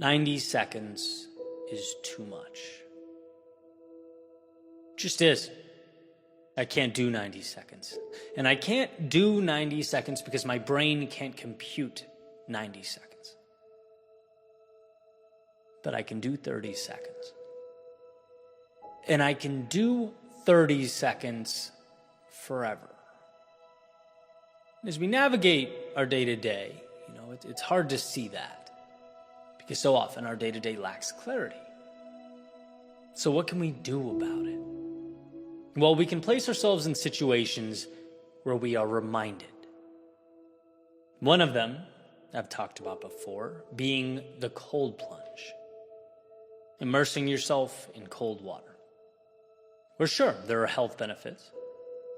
90 seconds is too much. Just is. I can't do 90 seconds. And I can't do 90 seconds because my brain can't compute 90 seconds. But I can do 30 seconds. And I can do 30 seconds forever. As we navigate our day-to-day, it's hard to see that because so often our day-to-day lacks clarity. So what can we do about it? Well, we can place ourselves in situations where we are reminded. One of them I've talked about before, being the cold plunge. Immersing yourself in cold water. Well, sure, there are health benefits,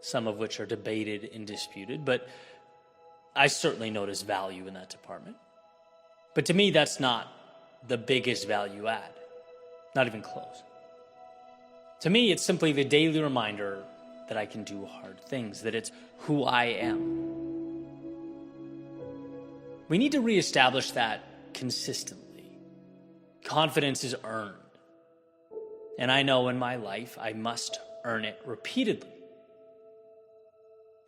some of which are debated and disputed, but I certainly notice value in that department. But to me, that's not the biggest value add. Not even close. To me, it's simply the daily reminder that I can do hard things, that it's who I am. We need to reestablish that consistently. Confidence is earned. And I know in my life, I must earn it repeatedly.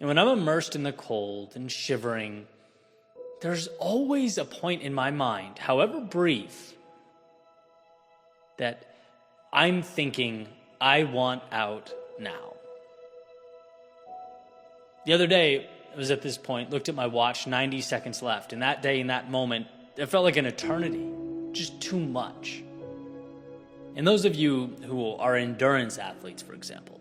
And when I'm immersed in the cold and shivering, there's always a point in my mind, however brief, that I'm thinking, I want out now. The other day, I was at this point, looked at my watch, 90 seconds left. And that day, in that moment, it felt like an eternity. Just too much. And those of you who are endurance athletes, for example,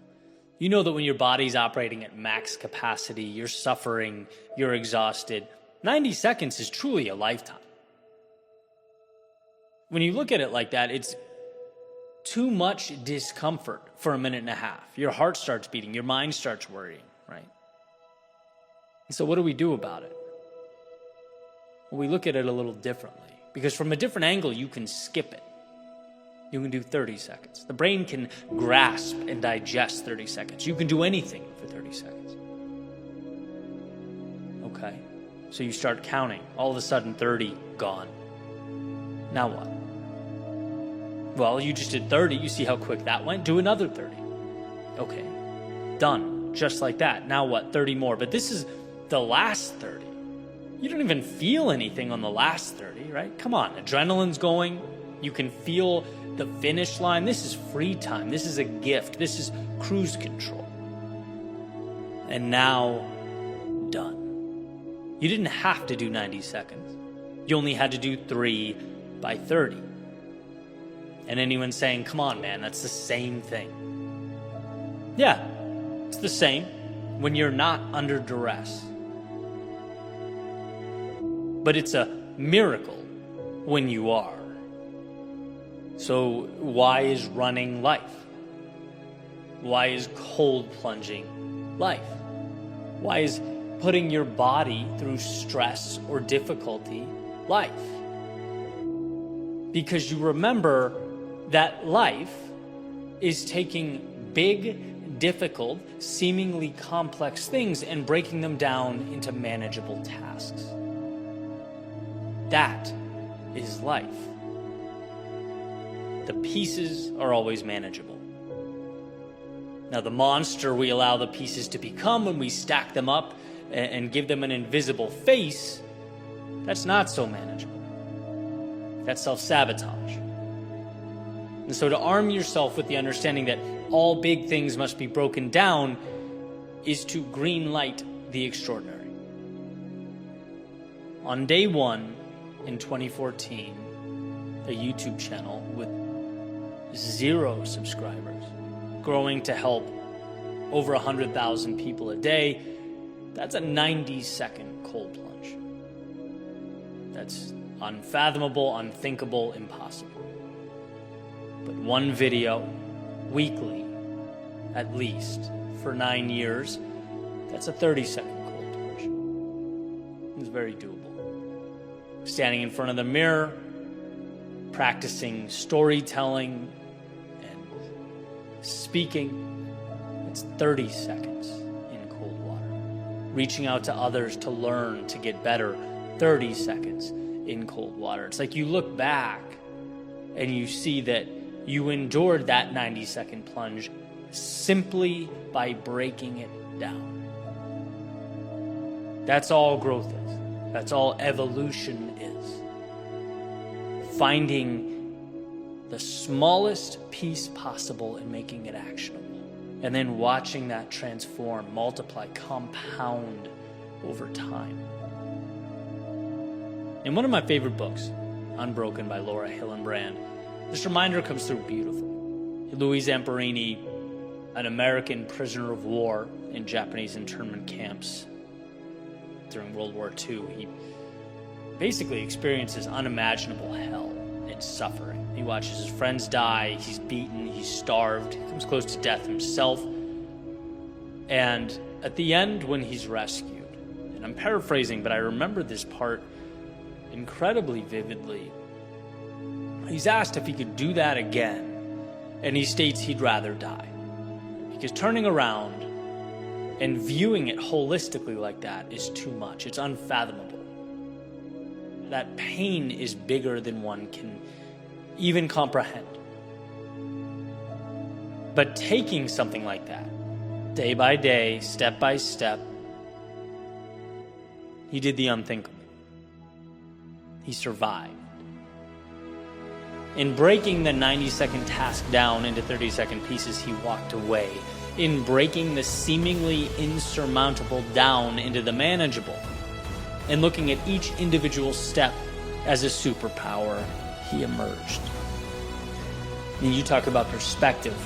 you know that when your body's operating at max capacity, you're suffering, you're exhausted. 90 seconds is truly a lifetime. When you look at it like that, it's too much discomfort for a minute and a half. Your heart starts beating, your mind starts worrying, right? And so what do we do about it? Well, we look at it a little differently, because from a different angle, you can skip it. You can do 30 seconds. The brain can grasp and digest 30 seconds. You can do anything for 30 seconds. Okay, so you start counting. All of a sudden, 30 gone. Now what? Well, you just did 30. You see how quick that went? Do another 30. Okay, done. Just like that. Now what? 30 more. But this is the last 30. You don't even feel anything on the last 30, right? Come on, adrenaline's going. You can feel the finish line. This is free time. This is a gift. This is cruise control. And now, done. You didn't have to do 90 seconds. You only had to do 3 by 30. And anyone saying, come on, man, that's the same thing. Yeah, it's the same when you're not under duress. But it's a miracle when you are. So why is running life? Why is cold plunging life? Why is putting your body through stress or difficulty life? Because you remember that life is taking big, difficult, seemingly complex things and breaking them down into manageable tasks. That is life. The pieces are always manageable. Now, the monster we allow the pieces to become when we stack them up and give them an invisible face, that's not so manageable. That's self-sabotage. And so to arm yourself with the understanding that all big things must be broken down is to green light the extraordinary. On day 1 in 2014, a YouTube channel with 0 subscribers, growing to help over 100,000 people a day, that's a 90-second cold plunge. That's unfathomable, unthinkable, impossible. But one video, weekly, at least, for 9 years, that's a 30-second cold plunge. It's very doable. Standing in front of the mirror, practicing storytelling and speaking, it's 30 seconds in cold water. Reaching out to others to learn, to get better, 30 seconds in cold water. It's like you look back and you see that you endured that 90-second plunge simply by breaking it down. That's all growth is. That's all evolution is. Finding the smallest piece possible and making it actionable. And then watching that transform, multiply, compound over time. In one of my favorite books, Unbroken by Laura Hillenbrand, this reminder comes through beautifully. Louis Zamperini, an American prisoner of war in Japanese internment camps during World War II, he basically experiences unimaginable hell and suffering. He watches his friends die, he's beaten, he's starved, he comes close to death himself. And at the end, when he's rescued, and I'm paraphrasing, but I remember this part incredibly vividly, he's asked if he could do that again, and he states he'd rather die. Because turning around and viewing it holistically like that is too much. It's unfathomable. That pain is bigger than one can even comprehend. But taking something like that, day by day, step by step, he did the unthinkable. He survived. In breaking the 90-second task down into 30-second pieces, he walked away. In breaking the seemingly insurmountable down into the manageable, and looking at each individual step as a superpower, he emerged. And you talk about perspective.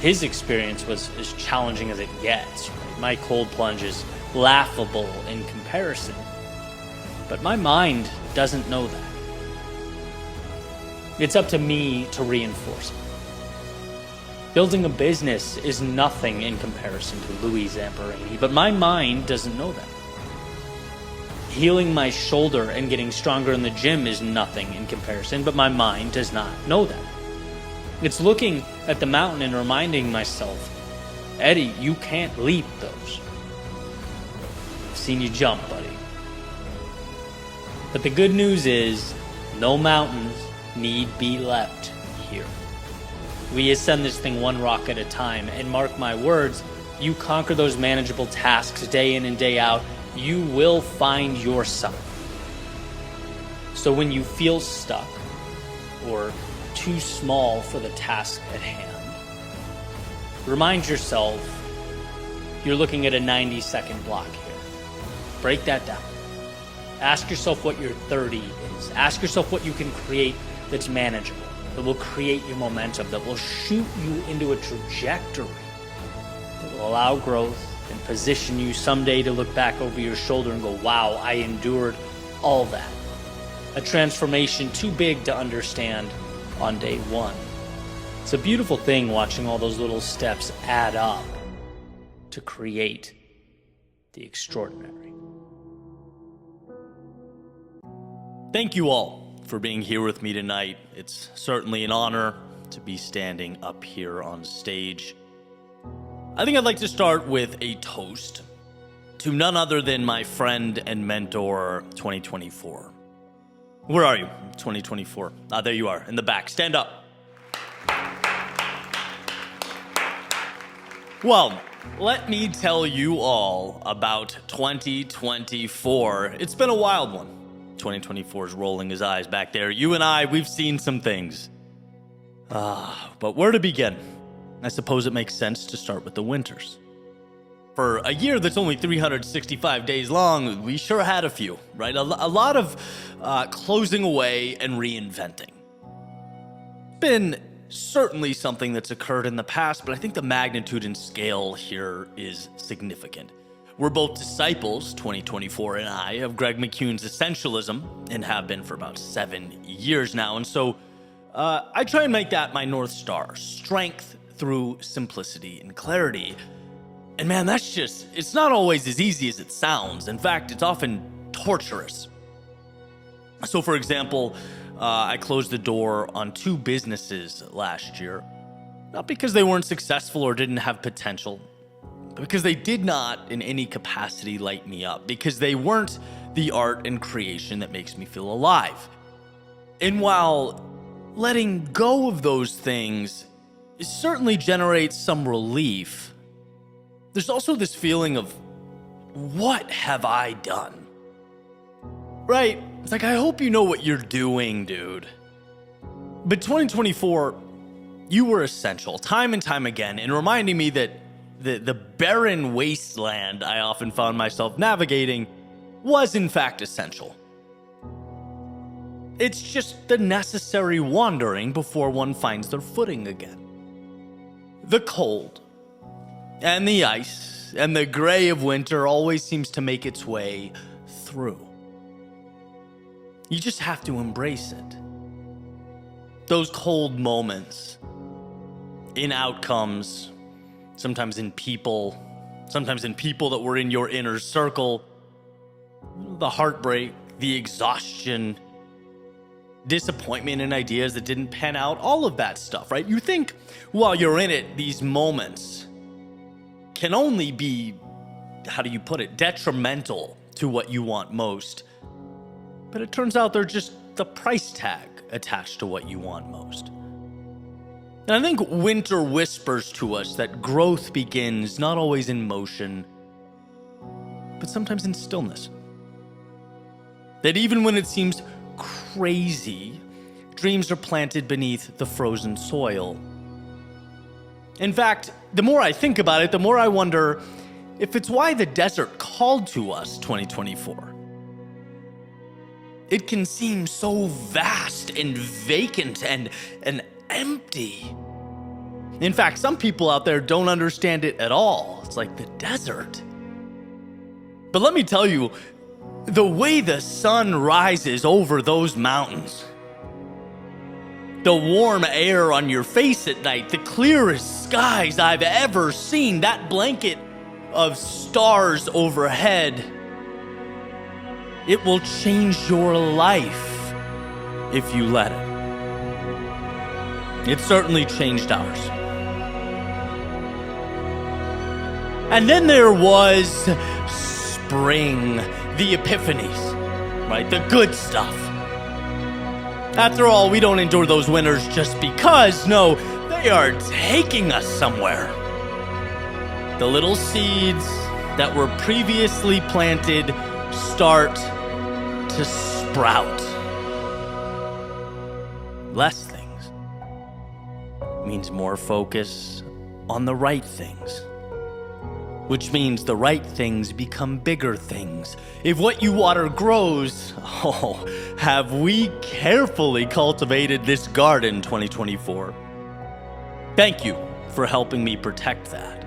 His experience was as challenging as it gets. Right? My cold plunge is laughable in comparison. But my mind doesn't know that. It's up to me to reinforce it. Building a business is nothing in comparison to Louis Zamperini, but my mind doesn't know that. Healing my shoulder and getting stronger in the gym is nothing in comparison, but my mind does not know that. It's looking at the mountain and reminding myself, Eddie, you can't leap those. I've seen you jump, buddy. But the good news is, no mountains need be leapt here. We ascend this thing one rock at a time, and mark my words, you conquer those manageable tasks day in and day out, you will find yourself. So when you feel stuck or too small for the task at hand, remind yourself you're looking at a 90-second block here. Break that down. Ask yourself what your 30 is. Ask yourself what you can create that's manageable, that will create your momentum, that will shoot you into a trajectory that will allow growth and position you someday to look back over your shoulder and go, wow, I endured all that. A transformation too big to understand on day one. It's a beautiful thing watching all those little steps add up to create the extraordinary. Thank you all for being here with me tonight. It's certainly an honor to be standing up here on stage. I think I'd like to start with a toast to none other than my friend and mentor, 2024. Where are you, 2024? There you are, in the back. Stand up. Well, let me tell you all about 2024. It's been a wild one. 2024 is rolling his eyes back there. You and I, we've seen some things. But where to begin? I suppose it makes sense to start with the winters. For a year that's only 365 days long, we sure had a few, right? A lot of closing away and reinventing. Been certainly something that's occurred in the past, but I think the magnitude and scale here is significant. We're both disciples, 2024 and I, of Greg McKeown's essentialism, and have been for about 7 years now. And so I try and make that my North Star, strength through simplicity and clarity. And man, it's not always as easy as it sounds. In fact, it's often torturous. So for example, I closed the door on 2 businesses last year, not because they weren't successful or didn't have potential, but because they did not in any capacity light me up, because they weren't the art and creation that makes me feel alive. And while letting go of those things certainly generates some relief, there's also this feeling of, what have I done? Right? It's like, I hope you know what you're doing, dude. But 2024, you were essential time and time again in reminding me that the barren wasteland I often found myself navigating was in fact essential. It's just the necessary wandering before one finds their footing again. The cold and the ice and the gray of winter always seems to make its way through. You just have to embrace it. Those cold moments in outcomes, sometimes in people that were in your inner circle, the heartbreak, the exhaustion, disappointment in ideas that didn't pan out, all of that stuff, right? You think while you're in it, these moments can only be, how do you put it, detrimental to what you want most. But it turns out they're just the price tag attached to what you want most. And I think winter whispers to us that growth begins not always in motion, but sometimes in stillness. That even when it seems crazy, dreams are planted beneath the frozen soil. In fact, the more I think about it, the more I wonder if it's why the desert called to us 2024. It can seem so vast and vacant and empty. In fact, some people out there don't understand it at all. It's like the desert. But let me tell you, the way the sun rises over those mountains, the warm air on your face at night, the clearest skies I've ever seen, that blanket of stars overhead, it will change your life if you let it. It certainly changed ours. And then there was spring, the epiphanies, right? The good stuff. After all, we don't endure those winters just because. No, they are taking us somewhere. The little seeds that were previously planted start to sprout. Less things means more focus on the right things, which means the right things become bigger things. If what you water grows, have we carefully cultivated this garden, 2024? Thank you for helping me protect that.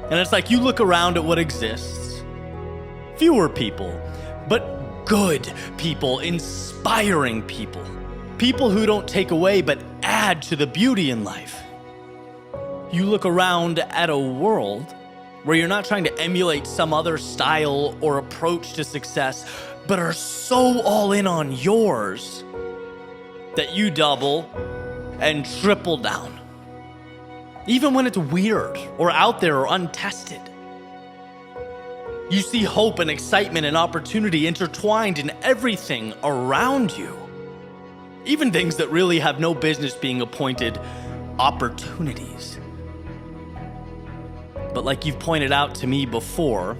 And it's like you look around at what exists. Fewer people, but good people, inspiring people. People who don't take away but add to the beauty in life. You look around at a world where you're not trying to emulate some other style or approach to success, but are so all in on yours that you double and triple down. Even when it's weird or out there or untested. You see hope and excitement and opportunity intertwined in everything around you. Even things that really have no business being appointed opportunities. But like you've pointed out to me before,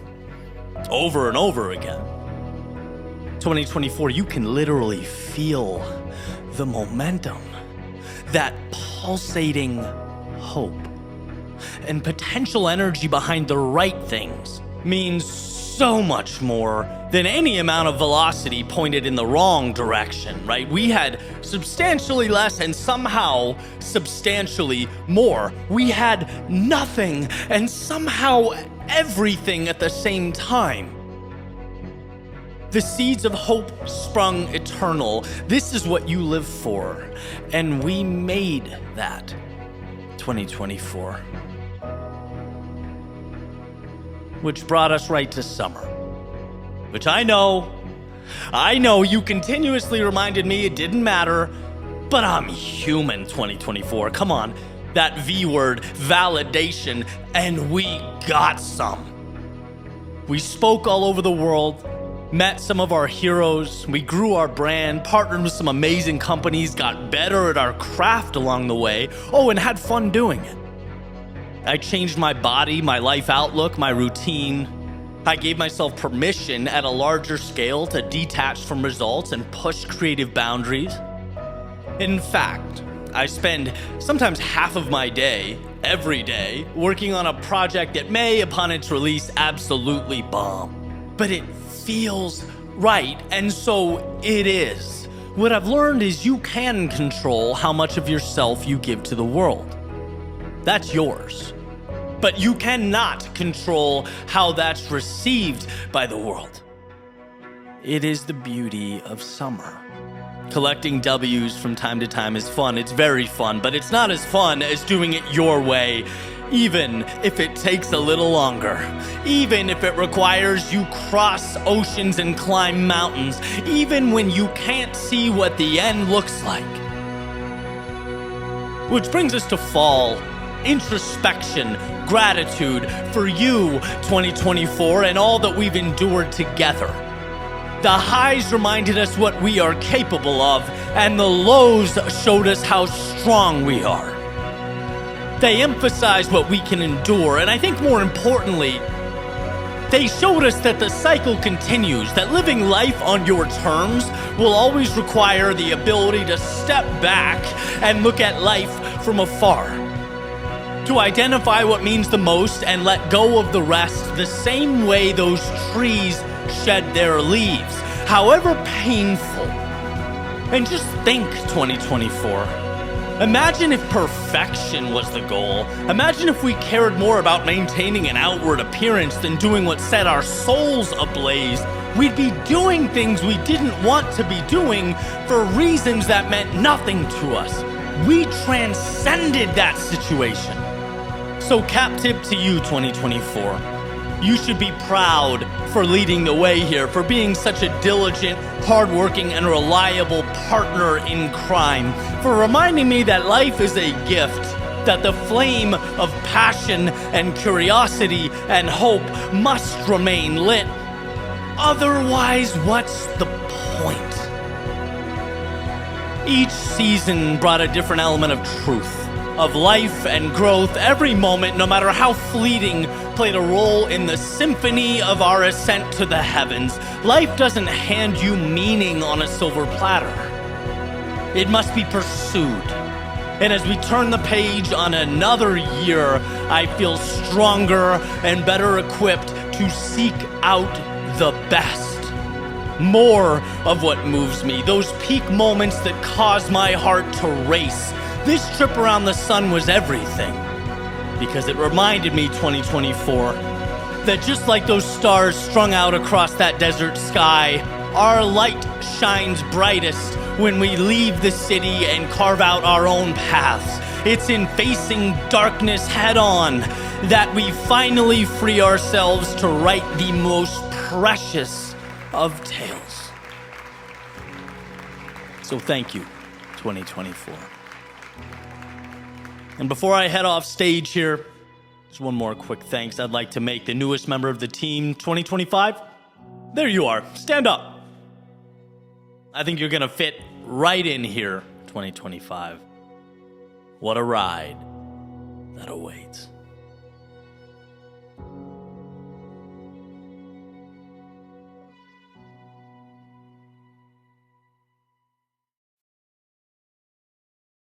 over and over again, 2024, you can literally feel the momentum, that pulsating hope, and potential energy behind the right things means so much more than any amount of velocity pointed in the wrong direction, right? We had substantially less and somehow substantially more. We had nothing and somehow everything at the same time. The seeds of hope sprung eternal. This is what you live for. And we made that 2024. Which brought us right to summer. Which I know you continuously reminded me it didn't matter, but I'm human, 2024. Come on, that V word, validation, and we got some. We spoke all over the world, met some of our heroes, we grew our brand, partnered with some amazing companies, got better at our craft along the way, and had fun doing it. I changed my body, my life outlook, my routine. I gave myself permission at a larger scale to detach from results and push creative boundaries. In fact, I spend sometimes half of my day, every day, working on a project that may, upon its release, absolutely bomb. But it feels right, and so it is. What I've learned is you can control how much of yourself you give to the world. That's yours. But you cannot control how that's received by the world. It is the beauty of summer. Collecting W's from time to time is fun. It's very fun, but it's not as fun as doing it your way, even if it takes a little longer. Even if it requires you cross oceans and climb mountains. Even when you can't see what the end looks like. Which brings us to fall. Introspection, gratitude for you, 2024, and all that we've endured together. The highs reminded us what we are capable of, and the lows showed us how strong we are. They emphasized what we can endure, and I think more importantly, they showed us that the cycle continues, that living life on your terms will always require the ability to step back and look at life from afar. To identify what means the most and let go of the rest, the same way those trees shed their leaves, however painful. And just think, 2024. Imagine if perfection was the goal. Imagine if we cared more about maintaining an outward appearance than doing what set our souls ablaze. We'd be doing things we didn't want to be doing for reasons that meant nothing to us. We transcended that situation. So cap tip to you, 2024. You should be proud for leading the way here, for being such a diligent, hardworking, and reliable partner in crime, for reminding me that life is a gift, that the flame of passion and curiosity and hope must remain lit. Otherwise, what's the point? Each season brought a different element of truth, of life and growth. Every moment, no matter how fleeting, played a role in the symphony of our ascent to the heavens. Life doesn't hand you meaning on a silver platter. It must be pursued. And as we turn the page on another year, I feel stronger and better equipped to seek out the best. More of what moves me, those peak moments that cause my heart to race. This trip around the sun was everything, because it reminded me, 2024, that just like those stars strung out across that desert sky, our light shines brightest when we leave the city and carve out our own paths. It's in facing darkness head on that we finally free ourselves to write the most precious of tales. So thank you, 2024. And before I head off stage here, just one more quick thanks I'd like to make the newest member of the team, 2025. There you are. Stand up. I think you're going to fit right in here, 2025. What a ride that awaits.